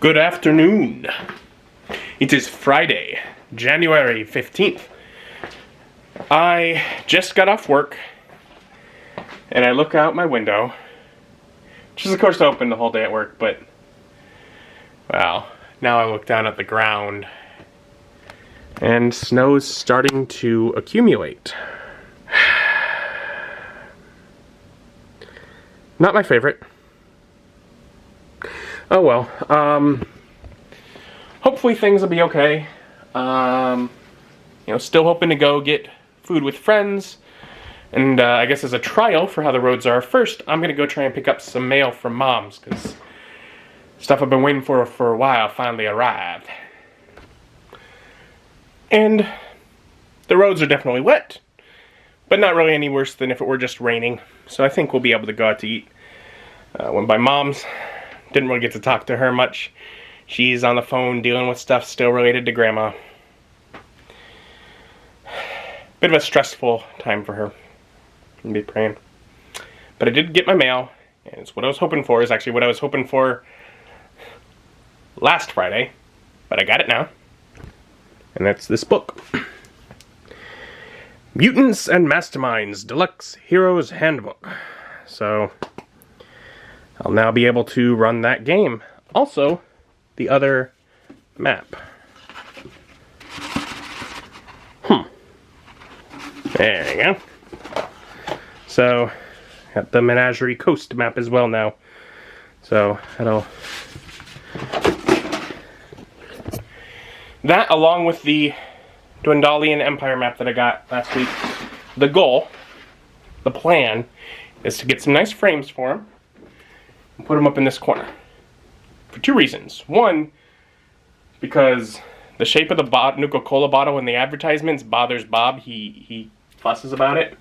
Good afternoon. It is Friday, January 15th. I just got off work and I look out my window, which is of course open the whole day at work, but well, now I look down at the ground and snow's starting to accumulate. Not my favorite. Oh well, hopefully things will be okay. Still hoping to go get food with friends. And I guess as a trial for how the roads are, first I'm gonna go try and pick up some mail from Mom's, because stuff I've been waiting for a while finally arrived. And the roads are definitely wet, but not really any worse than if it were just raining. So I think we'll be able to go out to eat. Went by Mom's. Didn't really get to talk to her much. She's on the phone dealing with stuff still related to Grandma. Bit of a stressful time for her. I'll be praying. But I did get my mail, and it's what I was hoping for. Is actually what I was hoping for last Friday, but I got it now. And that's this book. Mutants and Masterminds Deluxe Heroes Handbook. So I'll now be able to run that game. Also, the other map. There you go. So, got the Menagerie Coast map as well now. So, that along with the Dwendalian Empire map that I got last week. The goal, the plan, is to get some nice frames for them. Put them up in this corner for two reasons. One, because the shape of the Nuka-Cola bottle in the advertisements bothers Bob. He fusses about it.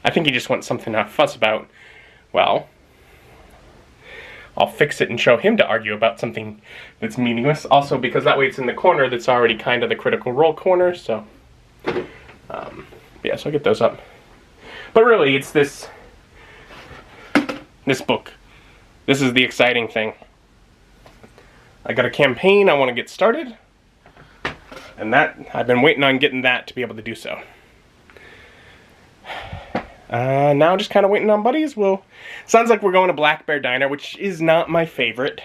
I think he just wants something to fuss about. Well, I'll fix it and show him to argue about something that's meaningless. Also, because that way it's in the corner that's already kind of the Critical Role corner. So, yeah, so I'll get those up. But really, it's this book. This is the exciting thing. I got a campaign I want to get started, and that I've been waiting on getting that to be able to do so. Now just kind of waiting on buddies. Sounds like we're going to Black Bear Diner, which is not my favorite.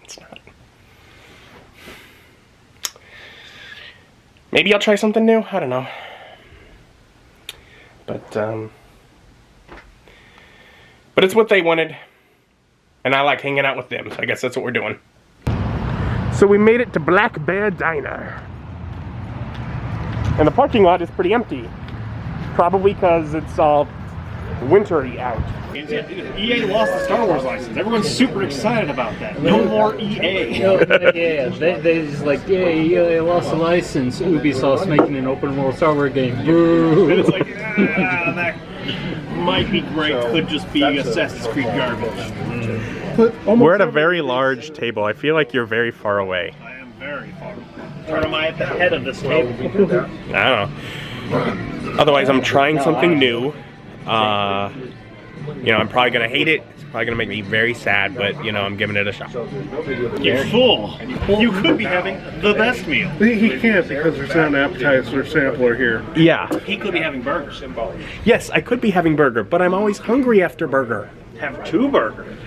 It's not. Maybe I'll try something new. I don't know. But it's what they wanted, and I like hanging out with them, so I guess that's what we're doing. So we made it to Black Bear Diner. And the parking lot is pretty empty. Probably because it's all wintry out. EA lost the Star Wars license. Everyone's super excited about that. No more EA. Yeah, they just like, EA lost the license. Ubisoft's making an open world Star Wars game. Boo. And it's like, that might be great. Could just be Assassin's Creed garbage. We're at a very large table. I feel like you're very far away. I am very far. Or am I at the head of this table? I don't know. Otherwise, I'm trying something new. I'm probably going to hate it. It's probably going to make me very sad, but, I'm giving it a shot. You fool. You could be having the best meal. He can't because there's not an appetizer sampler here. Yeah. He could be having burgers. Yes, I could be having burger, but I'm always hungry after burger. Have two burgers.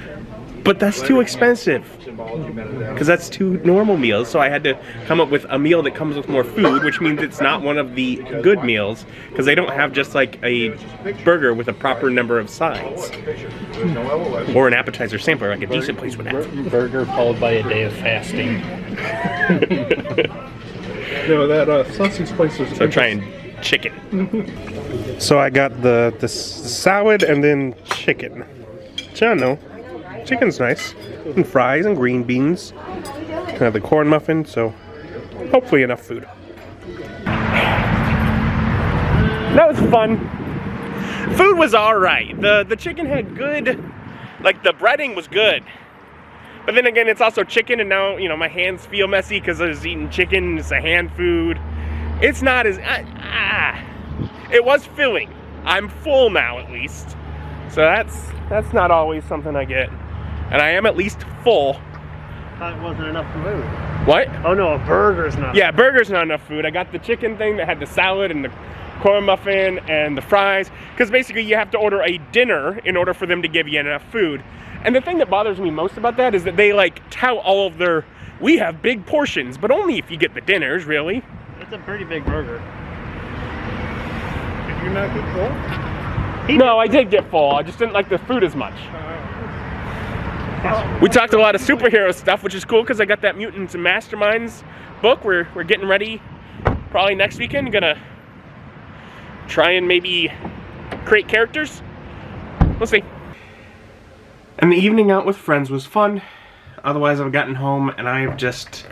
But that's too expensive. Because that's two normal meals, so I had to come up with a meal that comes with more food, which means it's not one of the good meals, because they don't have just like a burger with a proper number of sides. Or an appetizer sampler like a decent place would have. Burger followed by a day of fasting. No, that sausage place was... So trying chicken. So I got the salad and then chicken. Which I don't know. Chicken's nice. And fries and green beans. Kind of the corn muffin, so hopefully enough food. That was fun. Food was alright. The chicken had good, like the breading was good. But then again, it's also chicken, and now, my hands feel messy because I was eating chicken. It's a hand food. It's not as, it was filling. I'm full now, at least. So that's not always something I get. And I am at least full thought it wasn't enough food. What? Oh no, a burger's not. Yeah, burger's not enough food. I got the chicken thing that had the salad and the corn muffin and the fries. Because basically you have to order a dinner in order for them to give you enough food. And the thing that bothers me most about that is that they like tout all of their, we have big portions, but only if you get the dinners, really. It's a pretty big burger. Did you not get full? No, I did get full. I just didn't like the food as much. We talked a lot of superhero stuff, which is cool because I got that Mutants and Masterminds book. We're getting ready probably next weekend. Gonna try and maybe create characters. We'll see. And the evening out with friends was fun. Otherwise, I've gotten home and I've just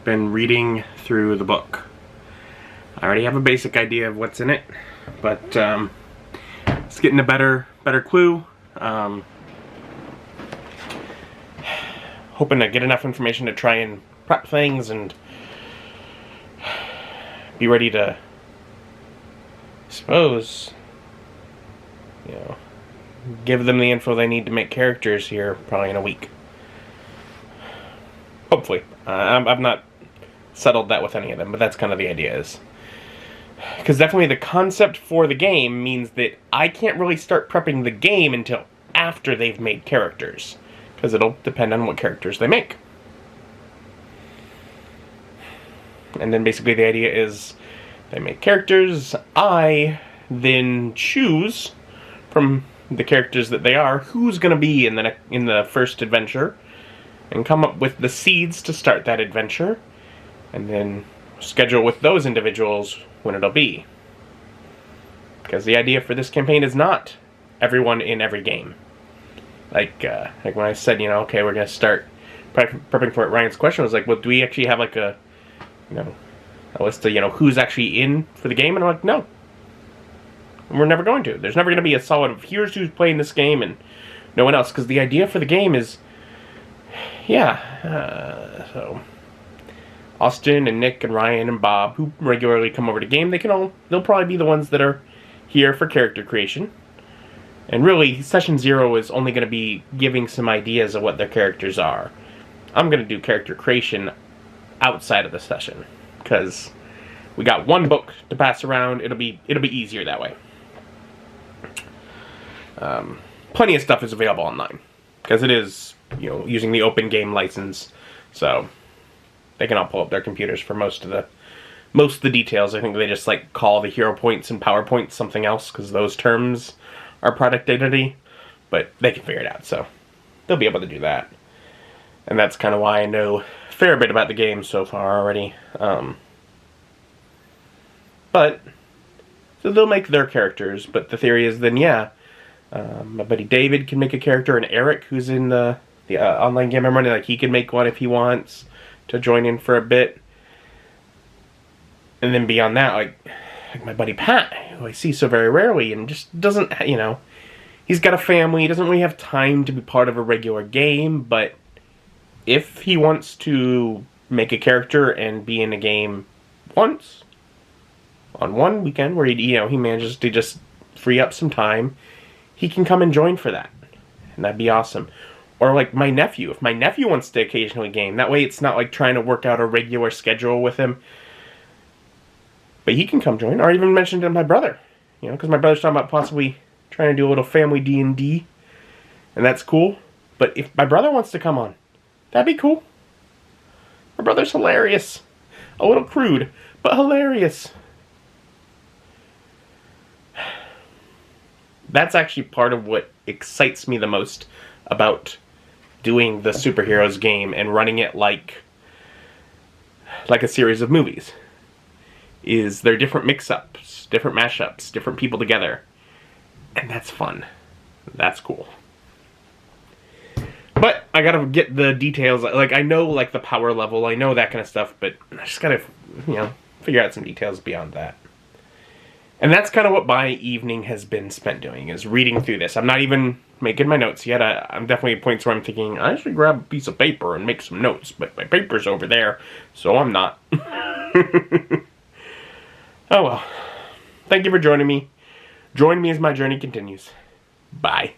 been reading through the book. I already have a basic idea of what's in it, but it's getting a better clue. Hoping to get enough information to try and prep things and be ready to, I suppose, you know, give them the info they need to make characters here probably in a week. Hopefully. I've not settled that with any of them, but that's kind of the idea is. Because definitely the concept for the game means that I can't really start prepping the game until after they've made characters. Because it'll depend on what characters they make. And then basically the idea is they make characters, I then choose from the characters that they are who's going to be in the first adventure, and come up with the seeds to start that adventure, and then schedule with those individuals when it'll be. Because the idea for this campaign is not everyone in every game. Like when I said, you know, okay, we're going to start prepping for it, Ryan's question was like, well, do we actually have like a list of, who's actually in for the game? And I'm like, no. We're never going to. There's never going to be a solid, here's who's playing this game and no one else. Because the idea for the game is, so Austin and Nick and Ryan and Bob, who regularly come over to game, they'll probably be the ones that are here for character creation. And really, Session 0 is only going to be giving some ideas of what their characters are. I'm going to do character creation outside of the session. Because we got one book to pass around. It'll be easier that way. Plenty of stuff is available online. Because it is, using the open game license. So, they can all pull up their computers for most of the details. I think they just call the hero points and power points something else. Because those terms our product identity, but they can figure it out, so they'll be able to do that. And that's kind of why I know a fair bit about the game so far already. But, so they'll make their characters, but the theory is then, my buddy David can make a character, and Eric, who's in the online game I'm running, he can make one if he wants to join in for a bit. And then beyond that, like my buddy Pat, who I see so very rarely and just doesn't, he's got a family, he doesn't really have time to be part of a regular game, but if he wants to make a character and be in a game once, on one weekend where he manages to just free up some time, he can come and join for that. And that'd be awesome. Or like my nephew, if my nephew wants to occasionally game, that way it's not like trying to work out a regular schedule with him. But he can come join, or even mention to my brother, because my brother's talking about possibly trying to do a little family D&D, and that's cool. But if my brother wants to come on, that'd be cool. My brother's hilarious. A little crude, but hilarious. That's actually part of what excites me the most about doing the superheroes game and running it like a series of movies. Is there different mix-ups, different mashups, different people together. And that's fun. That's cool. But I gotta get the details. I know the power level, I know that kind of stuff, but I just gotta, figure out some details beyond that. And that's kind of what my evening has been spent doing, is reading through this. I'm not even making my notes yet. I'm definitely at points where I'm thinking, I should grab a piece of paper and make some notes, but my paper's over there, so I'm not. Oh well. Thank you for joining me. Join me as my journey continues. Bye.